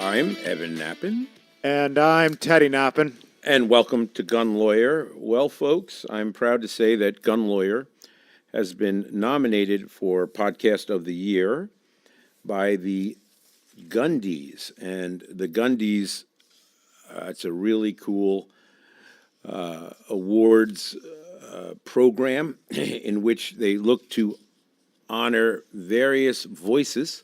I'm Evan Knappen. And I'm Teddy Knappen. And welcome to Gun Lawyer. Well, folks, I'm proud to say that Gun Lawyer has been nominated for Podcast of the Year by the Gundies. And the Gundies, it's a really cool awards program in which they look to honor various voices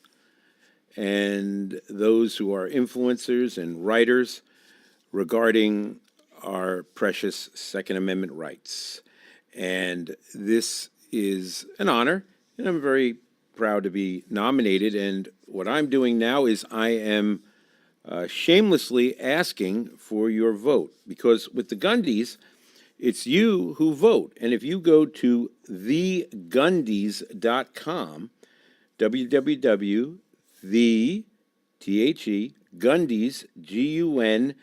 and those who are influencers and writers regarding our precious Second Amendment rights. And this is an honor, and I'm very proud to be nominated. And what I'm doing now is I am shamelessly asking for your vote, because with the Gundies, it's you who vote. And if you go to thegundies.com, Gundies, Gun,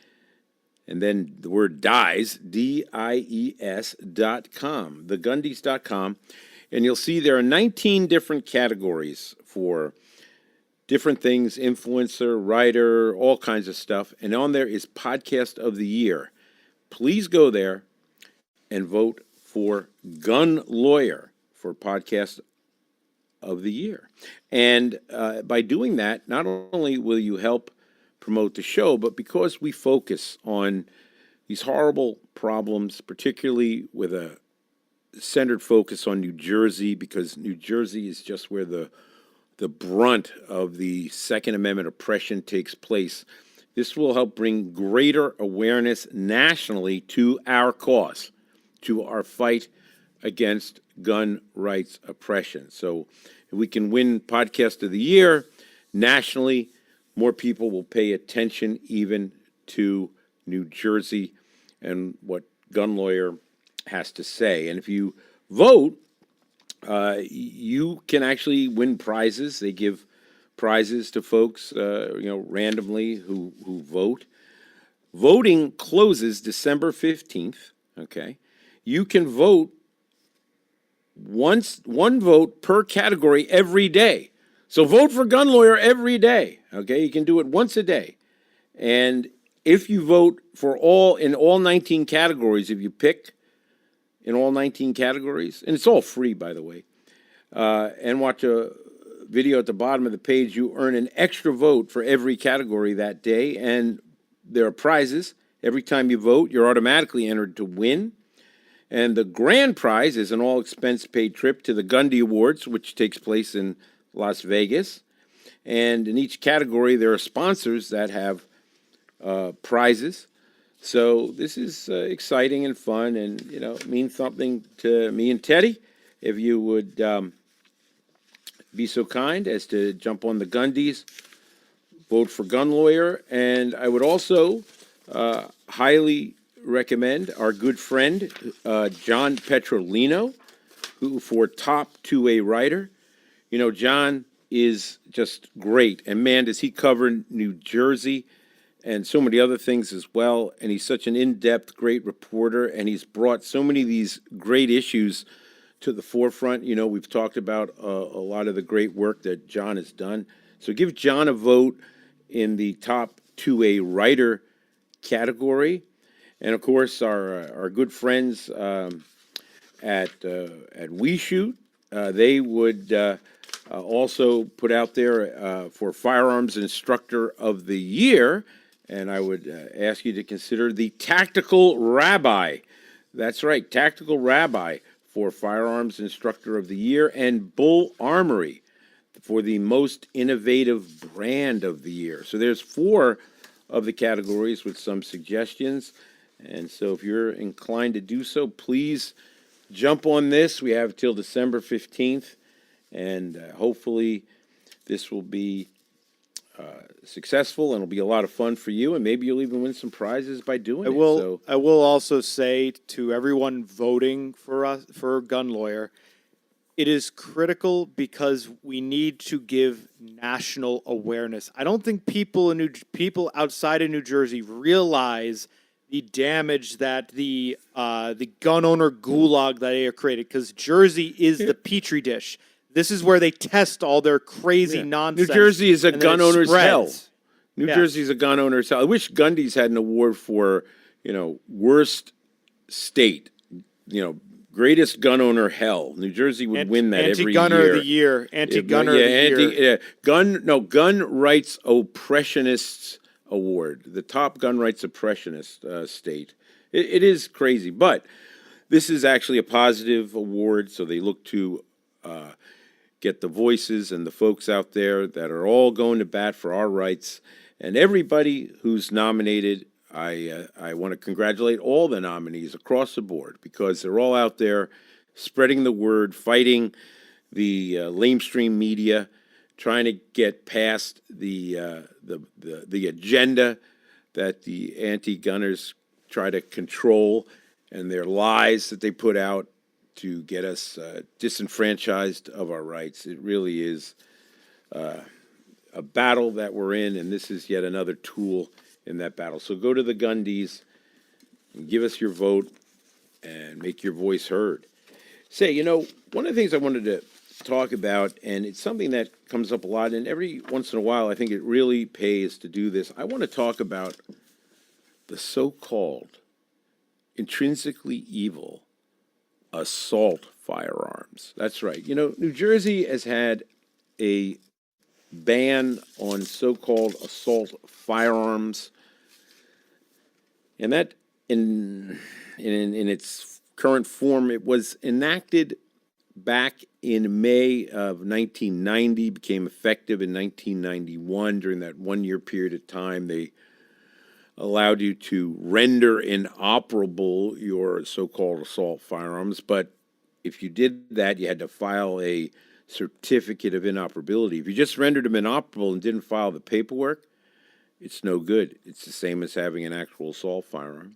and then the word dies, DIES.com, thegundies.com, and you'll see there are 19 different categories for different things, influencer, writer, all kinds of stuff, and on there is Podcast of the Year. Please go there and vote for Gun Lawyer for Podcast of the Year. And by doing that, not only will you help promote the show, but because we focus on these horrible problems, particularly with a centered focus on New Jersey, because New Jersey is just where the brunt of the Second Amendment oppression takes place. This will help bring greater awareness nationally to our cause, to our fight against gun rights oppression. So if we can win Podcast of the Year nationally, more people will pay attention even to New Jersey and what Gun Lawyer has to say. And if you vote, you can actually win prizes. They give prizes to folks, randomly who vote. Voting closes December 15th, okay? You can vote one vote per category every day. So vote for Gun Lawyer every day, okay? You can do it once a day. And if you vote for in all 19 categories, if you pick in all 19 categories, and it's all free, by the way, and watch a video at the bottom of the page, you earn an extra vote for every category that day, and there are prizes. Every time you vote, you're automatically entered to win. And the grand prize is an all-expense-paid trip to the Gundy Awards, which takes place in Las Vegas. And in each category, there are sponsors that have prizes. So this is exciting and fun, and means something to me and Teddy. If you would be so kind as to jump on the Gundies, vote for Gun Lawyer, and I would also highly recommend our good friend John Petrolino, who for top 2A writer. John is just great, and man, does he cover New Jersey and so many other things as well. And he's such an in-depth, great reporter, and he's brought so many of these great issues to the forefront. We've talked about a lot of the great work that John has done. So give John a vote in the top 2A writer category. And of course, our good friends at We Shoot, they would also put out there for Firearms Instructor of the Year. And I would ask you to consider the Tactical Rabbi. That's right, Tactical Rabbi for Firearms Instructor of the Year, and Bull Armory for the Most Innovative Brand of the Year. So there's 4 of the categories with some suggestions. And so if you're inclined to do so, please jump on this. We have till December 15th, and hopefully this will be successful, and it'll be a lot of fun for you, and maybe you'll even win some prizes by doing it. I will also say to everyone voting for Gun Lawyer, it is critical because we need to give national awareness. I don't think people outside of New Jersey realize the damage that the gun owner gulag that they have created, because Jersey is the petri dish. This is where they test all their crazy nonsense. New Jersey is a gun owner's hell. New Yeah. Jersey's a gun owner. So I wish Gundy's had an award for, worst state, greatest gun owner hell. New Jersey would win that every Anti-gunner year. of the year. Anti-gunner of the year. Gun rights oppressionists award, the top gun rights oppressionist state. It is crazy, but this is actually a positive award. So they look to get the voices and the folks out there that are all going to bat for our rights. And everybody who's nominated, I want to congratulate all the nominees across the board because they're all out there spreading the word, fighting the lamestream media, trying to get past the agenda that the anti-gunners try to control and their lies that they put out to get us disenfranchised of our rights. It really is a battle that we're in, and this is yet another tool in that battle. So go to the Gundys and give us your vote and make your voice heard. Say, one of the things I wanted to talk about, and it's something that comes up a lot, and every once in a while I think it really pays to do this. I want to talk about the so-called intrinsically evil assault firearms. That's right. New Jersey has had a ban on so-called assault firearms, and that in its current form, it was enacted back in May of 1990, became effective in 1991. During that 1 year period of time, they allowed you to render inoperable your so-called assault firearms. But if you did that, you had to file a certificate of inoperability. If you just rendered them inoperable and didn't file the paperwork, it's no good. It's the same as having an actual assault firearm.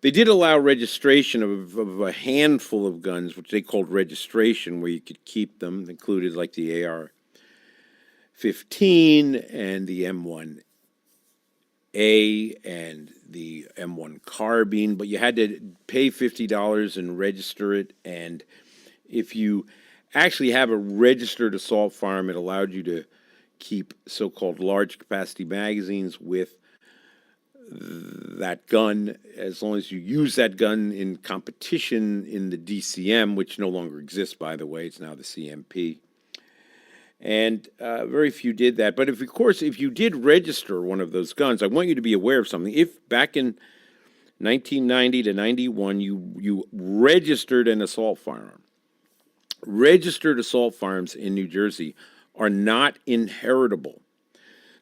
They did allow registration of a handful of guns, which they called registration, where you could keep them, included like the AR-15 and the M1A and the M1 carbine, but you had to pay $50 and register it. And if you actually have a registered assault firearm, it allowed you to keep so-called large capacity magazines with that gun, as long as you use that gun in competition in the DCM, which no longer exists, by the way. It's now the CMP. And very few did that. But of course, if you did register one of those guns, I want you to be aware of something. If back in 1990 to 91, you registered an assault firearm, registered assault firearms in New Jersey are not inheritable.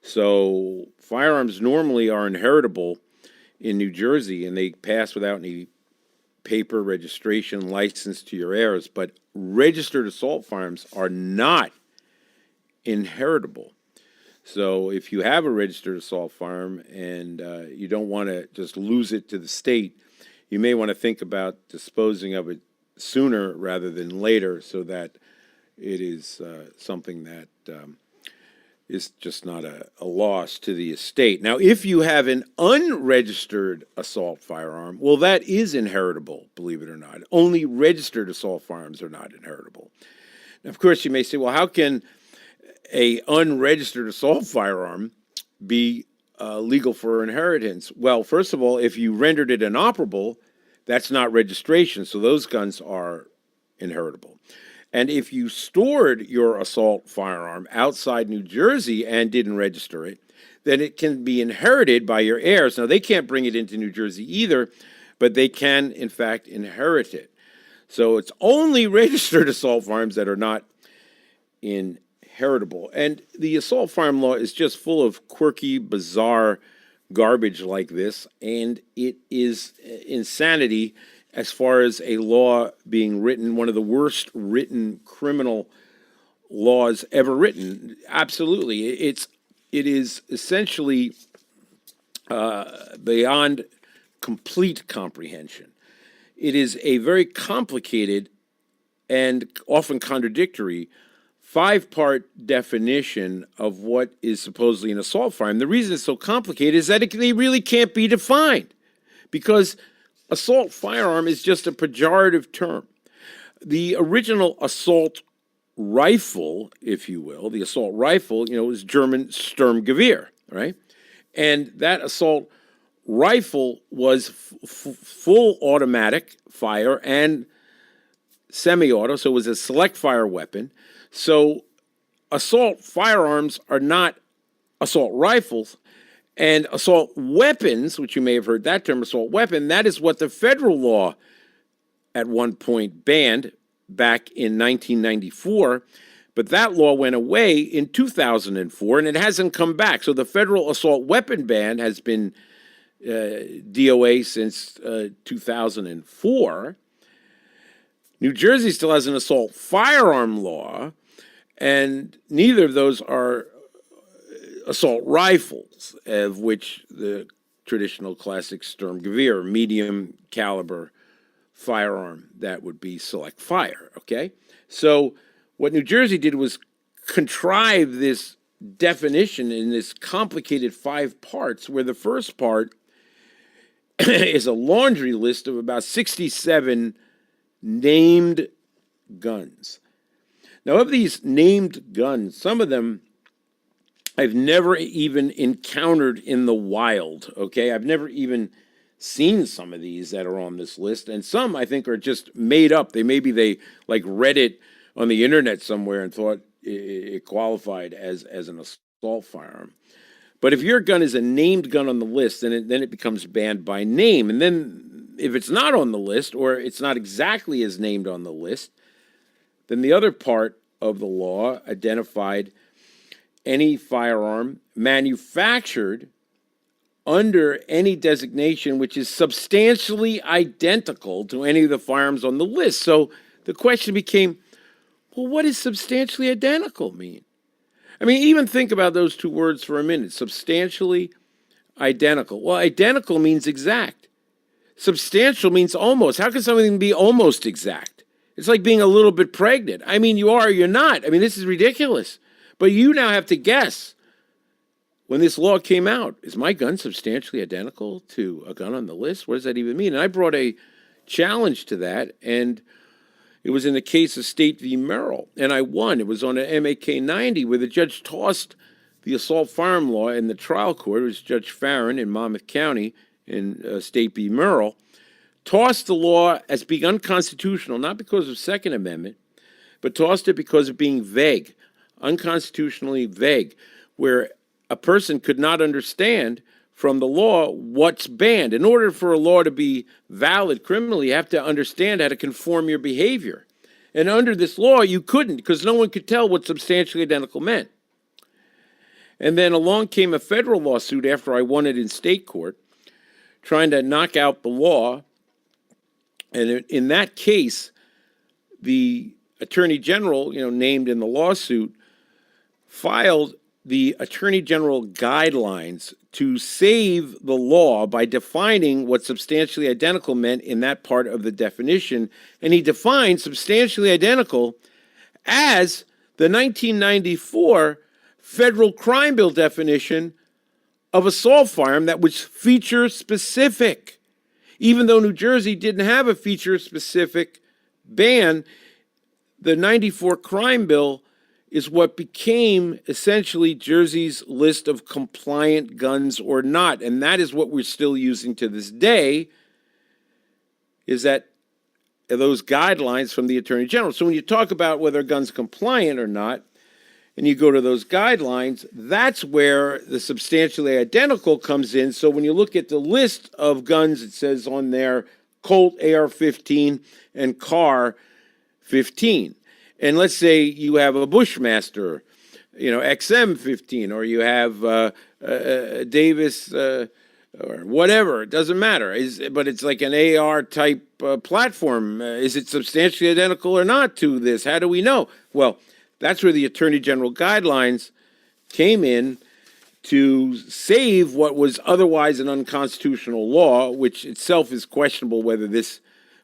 So firearms normally are inheritable in New Jersey, and they pass without any paper registration license to your heirs. But registered assault firearms are not inheritable. So if you have a registered assault firearm and you don't want to just lose it to the state, you may want to think about disposing of it sooner rather than later, so that it is something that is just not a loss to the estate. Now, if you have an unregistered assault firearm, well, that is inheritable, believe it or not. Only registered assault firearms are not inheritable. Now, of course, you may say, well, how can a unregistered assault firearm be legal for inheritance? Well, first of all, if you rendered it inoperable, that's not registration, so those guns are inheritable. And if you stored your assault firearm outside New Jersey and didn't register it, then it can be inherited by your heirs. Now, they can't bring it into New Jersey either, but they can, in fact, inherit it. So it's only registered assault firearms that are not inheritable. And the assault firearm law is just full of quirky, bizarre garbage like this, and it is insanity as far as a law being written, one of the worst written criminal laws ever written. Absolutely. It is essentially beyond complete comprehension. It is a very complicated and often contradictory 5-part definition of what is supposedly an assault firearm. The reason it's so complicated is that they really can't be defined, because assault firearm is just a pejorative term. The original assault rifle, if you will, the assault rifle, is German Sturmgewehr. all right? And that assault rifle was full automatic fire and semi-auto, so it was a select fire weapon. So assault firearms are not assault rifles. And assault weapons, which you may have heard that term, assault weapon, that is what the federal law at one point banned back in 1994. But that law went away in 2004, and it hasn't come back. So the federal assault weapon ban has been DOA since 2004. New Jersey still has an assault firearm law, and neither of those are assault rifles, of which the traditional classic Sturmgewehr, medium caliber firearm, that would be select fire, okay? So what New Jersey did was contrive this definition in this complicated 5 parts, where the first part is a laundry list of about 67 named guns. Now, of these named guns, some of them I've never even encountered in the wild, okay? I've never even seen some of these that are on this list, and some I think are just made up. They like read it on the internet somewhere and thought it qualified as an assault firearm. But if your gun is a named gun on the list, then it becomes banned by name. And then if it's not on the list, or it's not exactly as named on the list, then the other part of the law identified any firearm manufactured under any designation which is substantially identical to any of the firearms on the list. So the question became, well, what does substantially identical mean? I mean, even think about those 2 words for a minute. Substantially identical. Well, identical means exact. Substantial means almost. How can something be almost exact? It's like being a little bit pregnant. I mean, you are or you're not. I mean, this is ridiculous. But you now have to guess. When this law came out, is my gun substantially identical to a gun on the list? What does that even mean? And I brought a challenge to that, and it was in the case of State v. Merrill, and I won. It was on an MAK 90, where the judge tossed the assault firearm law in the trial court. It was Judge Farron in Monmouth County in State v. Merrill, tossed the law as being unconstitutional, not because of Second Amendment, but tossed it because of being vague, unconstitutionally vague, where a person could not understand from the law what's banned. In order for a law to be valid criminally, you have to understand how to conform your behavior. And under this law, you couldn't, because no one could tell what substantially identical meant. And then along came a federal lawsuit after I won it in state court, trying to knock out the law. And in that case, the Attorney General, named in the lawsuit, filed the Attorney General guidelines to save the law by defining what substantially identical meant in that part of the definition. And he defined substantially identical as the 1994 federal crime bill definition of assault firearm that was feature specific. Even though New Jersey didn't have a feature specific ban, the 94 crime bill is what became essentially Jersey's list of compliant guns or not. And that is what we're still using to this day, is that those guidelines from the Attorney General. So when you talk about whether a gun's compliant or not, and you go to those guidelines, that's where the substantially identical comes in. So when you look at the list of guns, it says on there Colt AR-15 and CAR 15. And let's say you have a Bushmaster, XM-15, or you have Davis or whatever. It doesn't matter. But it's like an AR-type platform. Is it substantially identical or not to this? How do we know? Well, that's where the Attorney General guidelines came in to save what was otherwise an unconstitutional law, which itself is questionable whether this,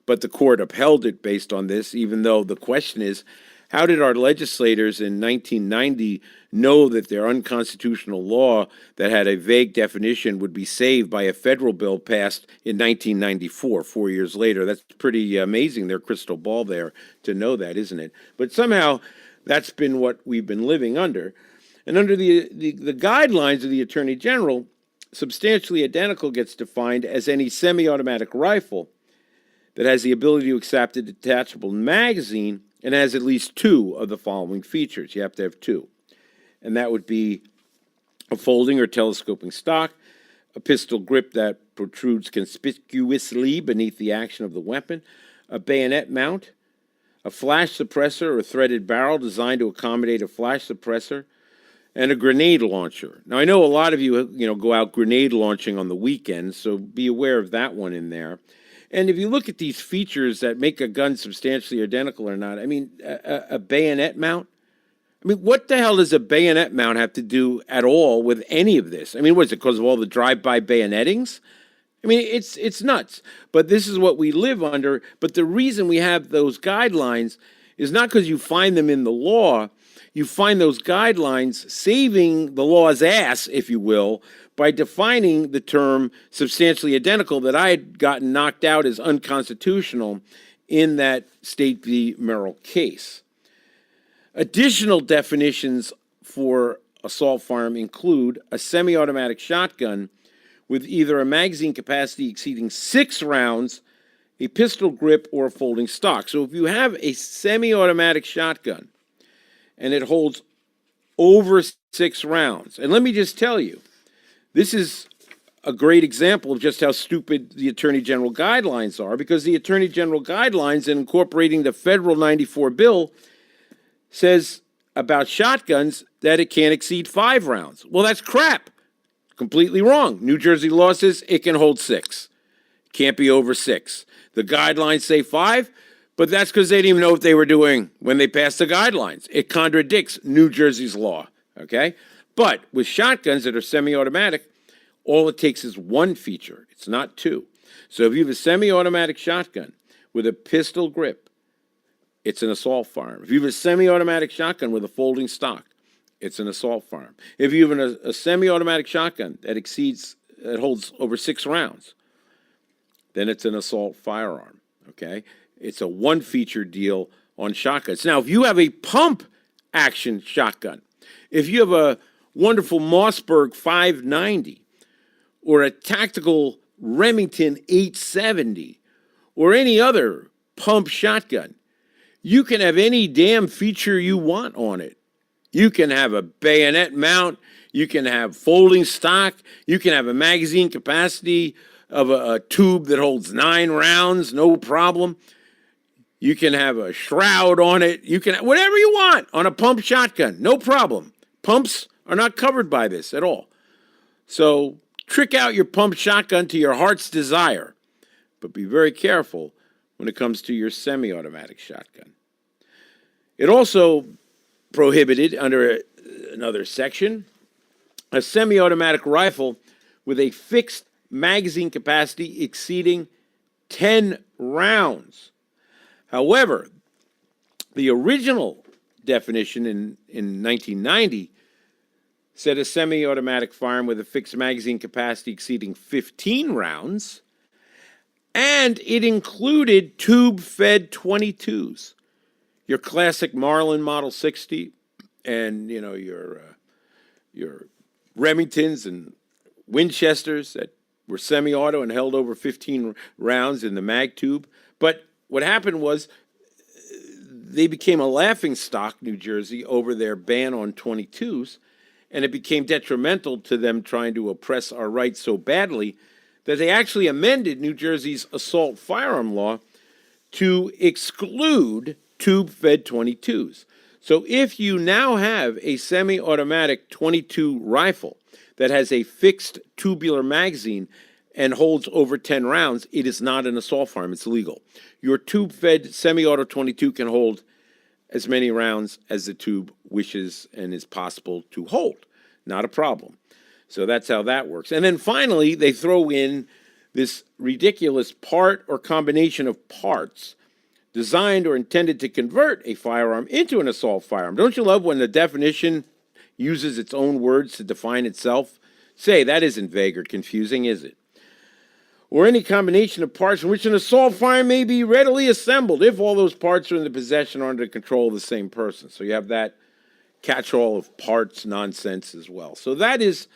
but the court upheld it based on this, even though the question is, how did our legislators in 1990 know that their unconstitutional law that had a vague definition would be saved by a federal bill passed in 1994, 4 years later? That's pretty amazing, their crystal ball there to know that, isn't it? But somehow that's been what we've been living under. And under the guidelines of the Attorney General, substantially identical gets defined as any semi-automatic rifle that has the ability to accept a detachable magazine and has at least two of the following features. You have to have two. And that would be a folding or telescoping stock, a pistol grip that protrudes conspicuously beneath the action of the weapon, a bayonet mount, a flash suppressor or threaded barrel designed to accommodate a flash suppressor, and a grenade launcher. Now, I know a lot of you, go out grenade launching on the weekends, so be aware of that one in there. And if you look at these features that make a gun substantially identical or not, I mean, a bayonet mount, I mean, what the hell does a bayonet mount have to do at all with any of this? I mean, what is it, because of all the drive-by bayonettings? I mean, it's nuts. But this is what we live under. But the reason we have those guidelines is not because you find them in the law. You find those guidelines saving the law's ass, if you will, by defining the term substantially identical that I had gotten knocked out as unconstitutional in that State v. Merrill case. Additional definitions for assault firearm include a semi-automatic shotgun with either a magazine capacity exceeding 6 rounds, a pistol grip, or a folding stock. So if you have a semi-automatic shotgun and it holds over 6 rounds, and let me just tell you, this is a great example of just how stupid the Attorney General guidelines are, because the Attorney General guidelines, in incorporating the federal 94 bill, says about shotguns that it can't exceed 5 rounds. Well, that's crap. Completely wrong. New Jersey law says it can hold 6. Can't be over 6. The guidelines say 5, but that's because they didn't even know what they were doing when they passed the guidelines. It contradicts New Jersey's law, okay? But with shotguns that are semi-automatic, all it takes is one feature. It's not two. So if you have a semi-automatic shotgun with a pistol grip, it's an assault firearm. If you have a semi-automatic shotgun with a folding stock, it's an assault firearm. If you have a semi-automatic shotgun that holds over 6 rounds, then it's an assault firearm, okay? It's a one-feature deal on shotguns. Now, if you have a pump-action shotgun, if you have a wonderful Mossberg 590 or a tactical Remington 870 or any other pump shotgun, you can have any damn feature you want on it. You can have a bayonet mount. You can have folding stock. You can have a magazine capacity of a tube that holds 9 rounds, no problem. You can have a shroud on it. You can whatever you want on a pump shotgun, no problem. Pumps are not covered by this at all. So trick out your pump shotgun to your heart's desire, but be very careful when it comes to your semi-automatic shotgun. It also prohibited, under another section, a semi-automatic rifle with a fixed magazine capacity exceeding 10 rounds. However, the original definition in 1990 said a semi-automatic firearm with a fixed magazine capacity exceeding 15 rounds, and it included tube-fed .22s. Your classic Marlin Model 60 and, your Remingtons and Winchesters that were semi-auto and held over 15 rounds in the mag tube. But what happened was they became a laughingstock, New Jersey, over their ban on .22s, and it became detrimental to them trying to oppress our rights so badly that they actually amended New Jersey's assault firearm law to exclude tube-fed .22s. So if you now have a semi-automatic .22 rifle that has a fixed tubular magazine and holds over 10 rounds, it is not an assault firearm. It's illegal. Your tube-fed semi-auto .22 can hold as many rounds as the tube wishes and is possible to hold. Not a problem. So that's how that works. And then finally, they throw in this ridiculous part or combination of parts designed or intended to convert a firearm into an assault firearm. Don't you love when the definition uses its own words to define itself? Say, that isn't vague or confusing, is it? Or any combination of parts in which an assault firearm may be readily assembled if all those parts are in the possession or under the control of the same person. So you have that catch-all of parts nonsense as well. So that is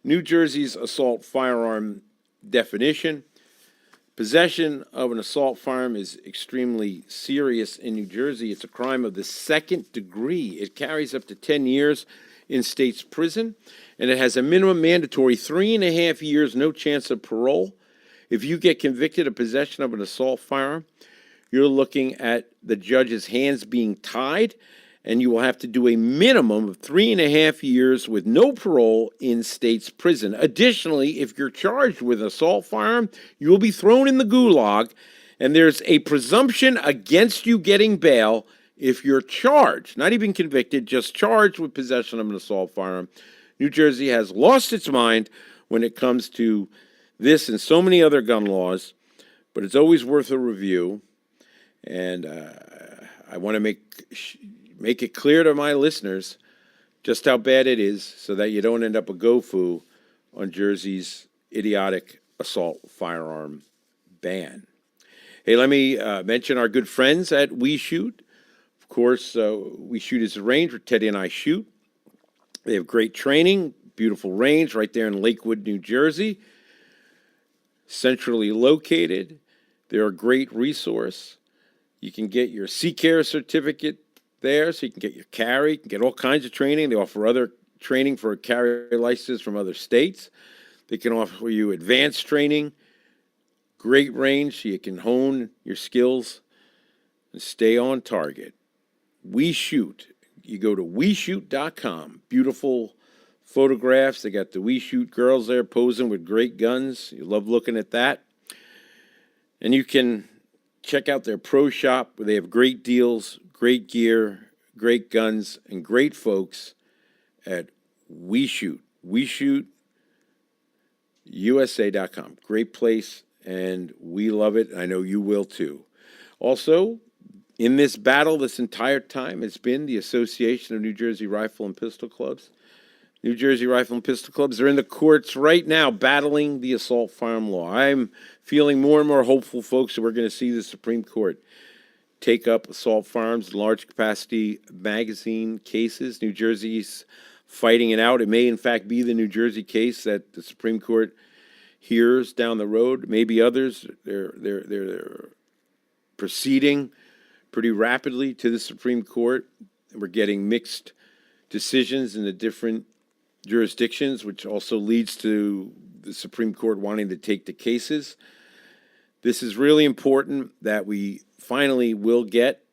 New Jersey's assault firearm definition. Possession of an assault firearm is extremely serious in New Jersey. It's a crime of the second degree. It carries up to 10 years in state's prison, and it has a minimum mandatory 3.5 years, no chance of parole. If you get convicted of possession of an assault firearm, you're looking at the judge's hands being tied, and you will have to do a minimum of 3.5 years with no parole in state's prison. Additionally, if you're charged with an assault firearm, you will be thrown in the gulag, and there's a presumption against you getting bail if you're charged, not even convicted, just charged with possession of an assault firearm. New Jersey has lost its mind when it comes to this and so many other gun laws, but it's always worth a review. And I want to make it clear to my listeners just how bad it is so that you don't end up a GoFu on Jersey's idiotic assault firearm ban. Hey, let me mention our good friends at We Shoot. Of course, We Shoot is a range where Teddy and I shoot. They have great training, beautiful range right there in Lakewood, New Jersey. Centrally located. They're a great resource. You can get your CCARE certificate there, so you can get your carry, you can get all kinds of training. They offer other training for a carry license from other states. They can offer you advanced training, great range, so you can hone your skills and stay on target. We Shoot. You go to WeShoot.com. Beautiful photographs. They got the We Shoot girls there posing with great guns. You love looking at that. And you can check out their pro shop where they have great deals, great gear, great guns, and great folks at We Shoot. WeShootUSA.com. Great place, and we love it. I know you will too. Also, in this battle this entire time has been the Association of New Jersey Rifle and Pistol Clubs. New Jersey Rifle and Pistol Clubs are in the courts right now battling the assault firearm law. I'm feeling more and more hopeful, folks, that we're going to see the Supreme Court take up assault firearms in large capacity magazine cases. New Jersey's fighting it out. It may, in fact, be the New Jersey case that the Supreme Court hears down the road. Maybe others. They're proceeding pretty rapidly to the Supreme Court. We're getting mixed decisions in the different jurisdictions, which also leads to the Supreme Court wanting to take the cases. This is really important that we finally will get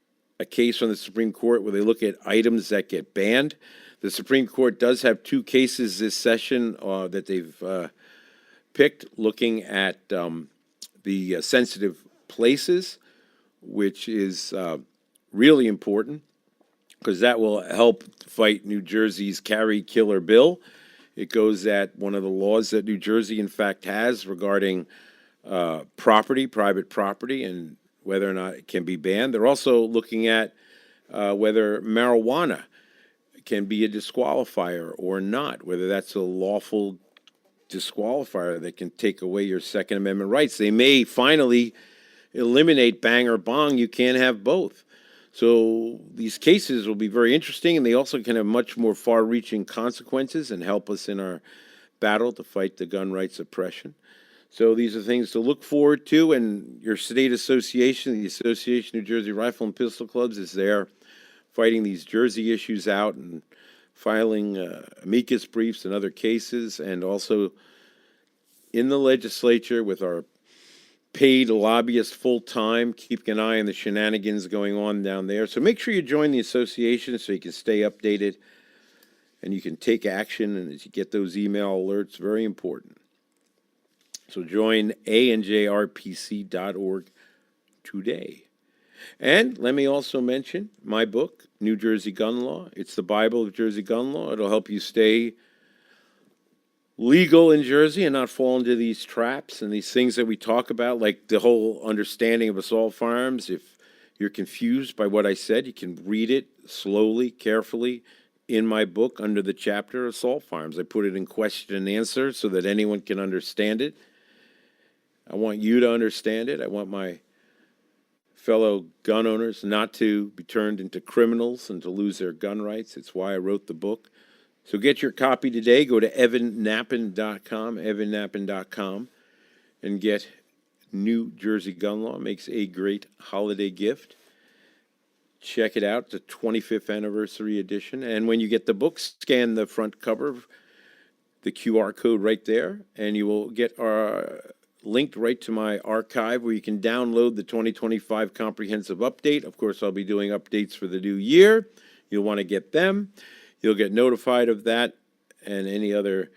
a case from the Supreme Court where they look at items that get banned. The Supreme Court does have 2 cases this session that they've picked looking at the sensitive places, which is really important because that will help fight New Jersey's carry killer bill. It goes at one of the laws that New Jersey, in fact, has regarding private property, and whether or not it can be banned. They're also looking at whether marijuana can be a disqualifier or not, whether that's a lawful disqualifier that can take away your Second Amendment rights. They may finally eliminate bang or bong. You can't have both. So these cases will be very interesting, and they also can have much more far-reaching consequences and help us in our battle to fight the gun rights oppression. So these are things to look forward to, and your state association, the Association of New Jersey Rifle and Pistol Clubs, is there fighting these Jersey issues out and filing amicus briefs and other cases, and also in the legislature with our paid lobbyists full-time, keeping an eye on the shenanigans going on down there. So make sure you join the association so you can stay updated and you can take action, and as you get those email alerts, very important. So join anjrpc.org today. And let me also mention my book, New Jersey Gun Law. It's the Bible of Jersey gun law. It'll help you stay legal in Jersey and not fall into these traps and these things that we talk about, like the whole understanding of assault firearms. If you're confused by what I said, you can read it slowly, carefully in my book under the chapter Assault Firearms. I put it in question and answer so that anyone can understand it. I want you to understand it. I want my fellow gun owners not to be turned into criminals and to lose their gun rights. It's why I wrote the book. So get your copy today. Go to evannappen.com, and get New Jersey Gun Law. It makes a great holiday gift. Check it out, the 25th anniversary edition. And when you get the book, scan the front cover, the QR code right there, and you will get linked right to my archive where you can download the 2025 comprehensive update. Of course, I'll be doing updates for the new year. You'll want to get them. You'll get notified of that and any other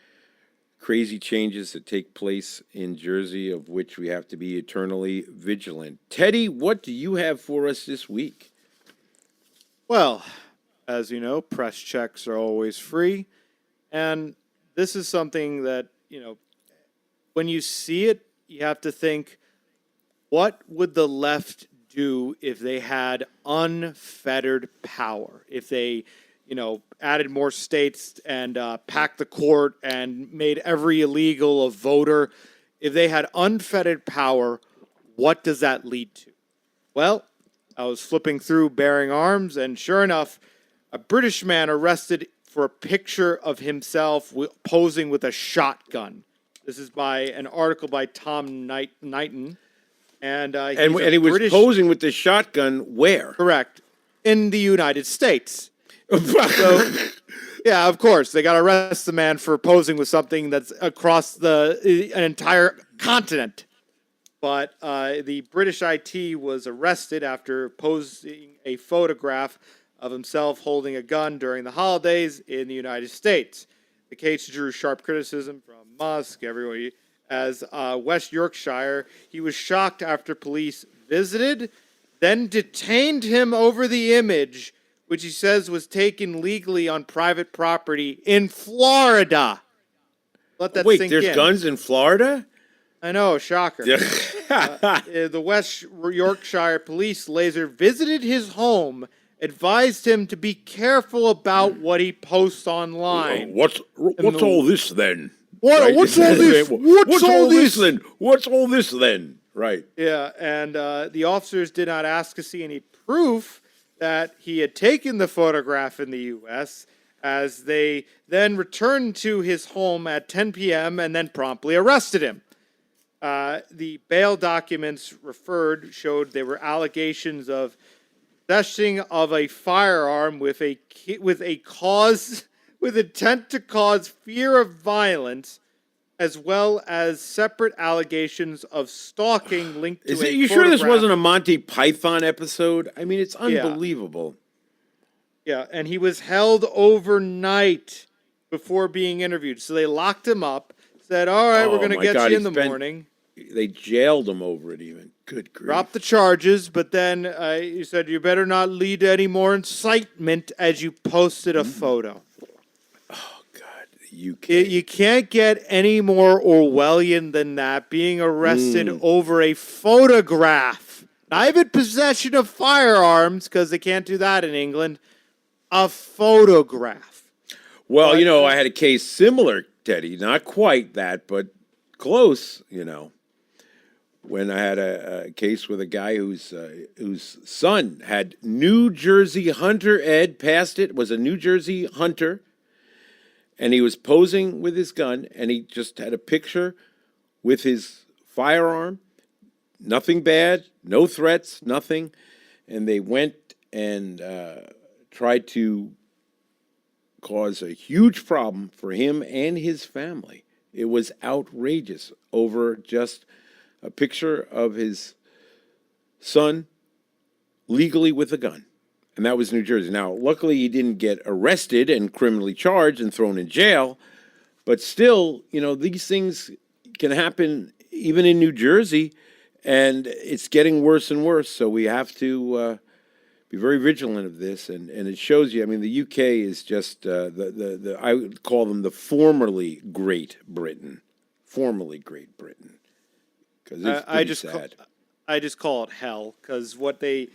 crazy changes that take place in Jersey, of which we have to be eternally vigilant. Teddy, what do you have for us this week? Well, as you know, press checks are always free. And this is something that, when you see it, you have to think, what would the left do if they had unfettered power? If they, added more states and packed the court and made every illegal a voter? If they had unfettered power, what does that lead to? Well, I was flipping through Bearing Arms, and sure enough, a British man arrested for a picture of himself posing with a shotgun. This is by an article by Tom Knighton. And he was posing with the shotgun where? Correct. In the United States. So, yeah, of course. They got to arrest the man for posing with something that's across an entire continent. But the British IT was arrested after posing a photograph of himself holding a gun during the holidays in the United States. The case drew sharp criticism from Musk, everybody. As West Yorkshire, he was shocked after police visited, then detained him over the image, which he says was taken legally on private property in Florida. Let that Wait, sink there's in. guns in Florida? I know, shocker. The West Yorkshire police later visited his home, advised him to be careful about what he posts online. What's all this then? What's all this? What's all this then? What's all this then? Right. Yeah, and the officers did not ask to see any proof that he had taken the photograph in the U.S., as they then returned to his home at 10 p.m. and then promptly arrested him. The bail documents referred showed there were allegations of possession of a firearm with intent to cause fear of violence, as well as separate allegations of stalking linked to Is a it, you sure this photograph. wasn't a Monty Python episode? I mean, it's unbelievable. Yeah, and he was held overnight before being interviewed. So they locked him up, said, all right, we're going to get you in the morning. They jailed him over it even. Good grief. Dropped the charges, but then he said, you better not lead to any more incitement as you posted a photo. Oh, God. You can't get any more Orwellian than that, being arrested over a photograph. Not even possession of firearms, because they can't do that in England. A photograph. Well, I had a case similar, Teddy. Not quite that, but close, when I had a case with a guy whose son had New Jersey Hunter Ed, passed it, was a New Jersey hunter, and he was posing with his gun, and he just had a picture with his firearm, nothing bad, no threats, nothing, and they went and tried to cause a huge problem for him and his family. It was outrageous over just a picture of his son legally with a gun. And that was New Jersey. Now, luckily, he didn't get arrested and criminally charged and thrown in jail. But still, these things can happen even in New Jersey. And it's getting worse and worse. So we have to be very vigilant of this. And it shows you, the UK is just, I would call them the formerly Great Britain. Formerly Great Britain. Because it's pretty sad. I just call it hell, because what they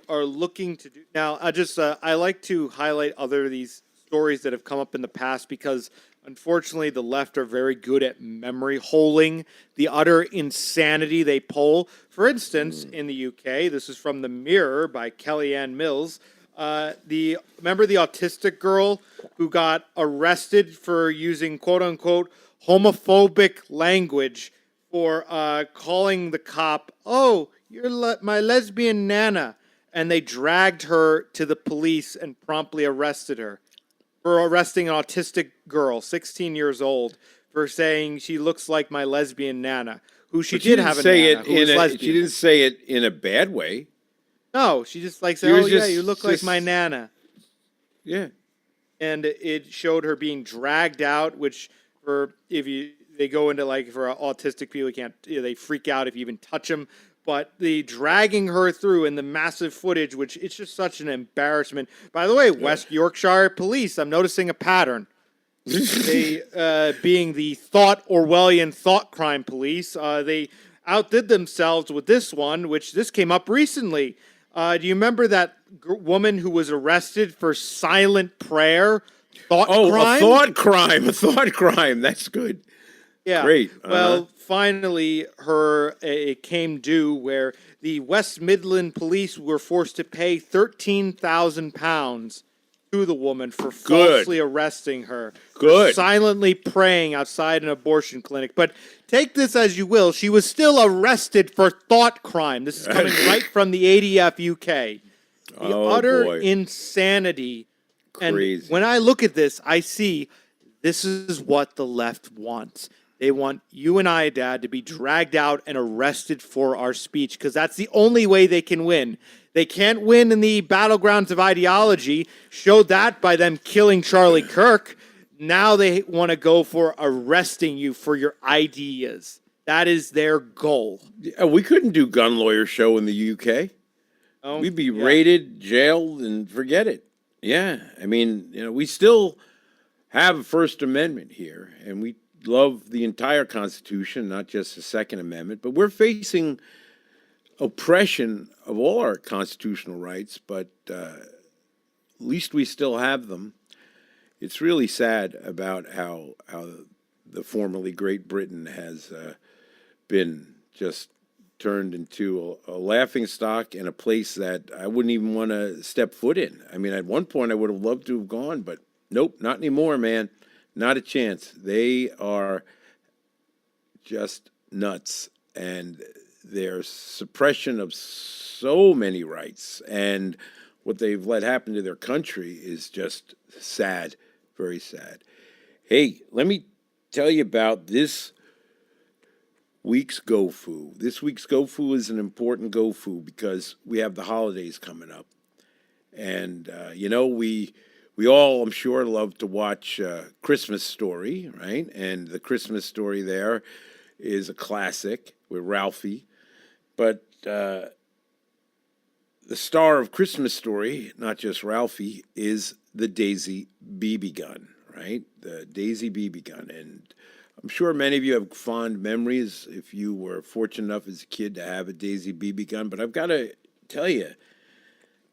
are looking to do now. I like to highlight other of these stories that have come up in the past, because Unfortunately, the left are very good at memory holing the utter insanity they pull. For instance, in the UK, this is from The Mirror by Kellyanne Mills. Remember the autistic girl who got arrested for using quote unquote homophobic language for calling the cop, "Oh, you're my lesbian nana," and they dragged her to the police and promptly arrested her for arresting an autistic girl, 16 years old, for saying she looks like my lesbian nana, who she But did have a nana who was lesbian. She didn't say it in a bad way. No, she just like said, She "Oh was yeah, just- you look like just- my nana," Yeah. and it showed her being dragged out. Which, for if you they go into like for autistic people, you can't they freak out if you even touch them. But the dragging her through and the massive footage, which it's just such an embarrassment. By the way, West Yorkshire Police, I'm noticing a pattern. They, being the Orwellian thought crime police, they outdid themselves with this one, which this came up recently. Do you remember that woman who was arrested for silent prayer? Thought crime? A thought crime. A thought crime. That's good. Yeah. Great. Well, finally, it came due where the West Midland police were forced to pay £13,000 to the woman for falsely arresting her. Good. For silently praying outside an abortion clinic. But take this as you will, she was still arrested for thought crime. This is coming right from the ADF UK. The utter insanity. Crazy. And when I look at this, I see this is what the left wants. They want you and I, Dad, to be dragged out and arrested for our speech because that's the only way they can win. They can't win in the battlegrounds of ideology. Showed that by them killing Charlie Kirk. Now they want to go for arresting you for your ideas. That is their goal. We couldn't do gun lawyer show in the UK. Oh, We'd be raided, jailed, and forget it. Yeah, I mean, we still have a First Amendment here, and we love the entire Constitution, not just the Second Amendment, but we're facing oppression of all our constitutional rights, but at least we still have them. It's really sad about how the formerly Great Britain has been just turned into a laughing stock and a place that I wouldn't even want to step foot in. I mean, at one point I would have loved to have gone, but nope, not anymore, man. Not a chance. They are just nuts, and their suppression of so many rights and what they've let happen to their country is just sad, very sad. Hey, let me tell you about this week's GoFu. This week's GoFu is an important GoFu because we have the holidays coming up. And, we all, I'm sure, love to watch Christmas Story, right? And the Christmas Story there is a classic with Ralphie. But the star of Christmas Story, not just Ralphie, is the Daisy BB gun, right? The Daisy BB gun. And I'm sure many of you have fond memories if you were fortunate enough as a kid to have a Daisy BB gun. But I've got to tell you,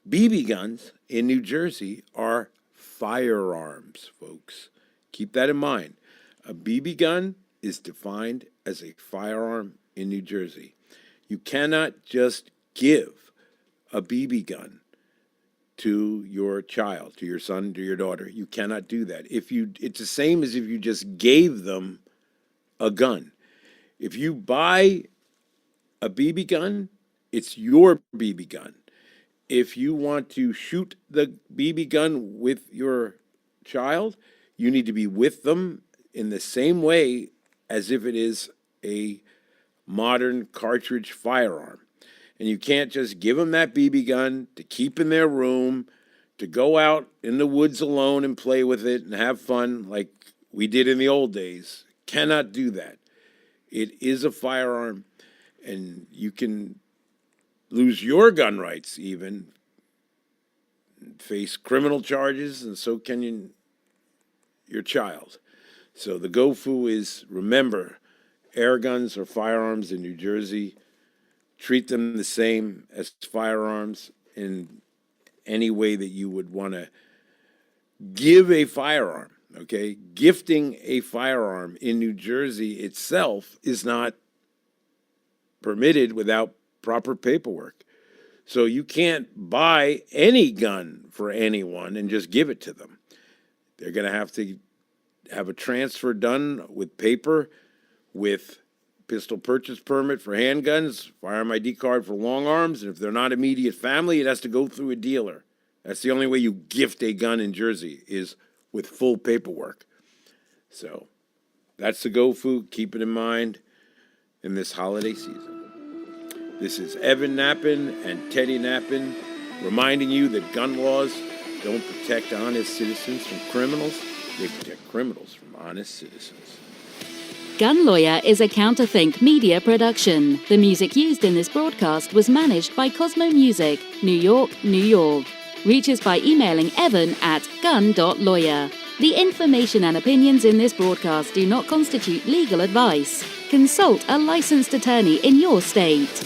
BB guns in New Jersey are firearms, folks. Keep that in mind. A BB gun is defined as a firearm in New Jersey. You cannot just give a BB gun to your child, to your son, to your daughter. You cannot do that. It's the same as if you just gave them a gun. If you buy a BB gun, it's your BB gun. If you want to shoot the BB gun with your child, you need to be with them in the same way as if it is a modern cartridge firearm. And you can't just give them that BB gun to keep in their room, to go out in the woods alone and play with it and have fun like we did in the old days. Cannot do that. It is a firearm, and you can lose your gun rights even, face criminal charges, and so can your child. So the GoFu is, remember, air guns are firearms in New Jersey. Treat them the same as firearms in any way that you would want to give a firearm. okay? Gifting a firearm in New Jersey itself is not permitted without proper paperwork. So you can't buy any gun for anyone and just give it to them. They're going to have a transfer done with paper, with pistol purchase permit for handguns, firearm ID card for long arms, and if they're not immediate family, it has to go through a dealer. That's the only way you gift a gun in Jersey, is with full paperwork. So that's the GoFu. Keep it in mind in this holiday season. This is Evan Knappen and Teddy Knappen reminding you that gun laws don't protect honest citizens from criminals. They protect criminals from honest citizens. Gun Lawyer is a Counterthink media production. The music used in this broadcast was managed by Cosmo Music, New York, New York. Reach us by emailing evan@gun.lawyer. The information and opinions in this broadcast do not constitute legal advice. Consult a licensed attorney in your state.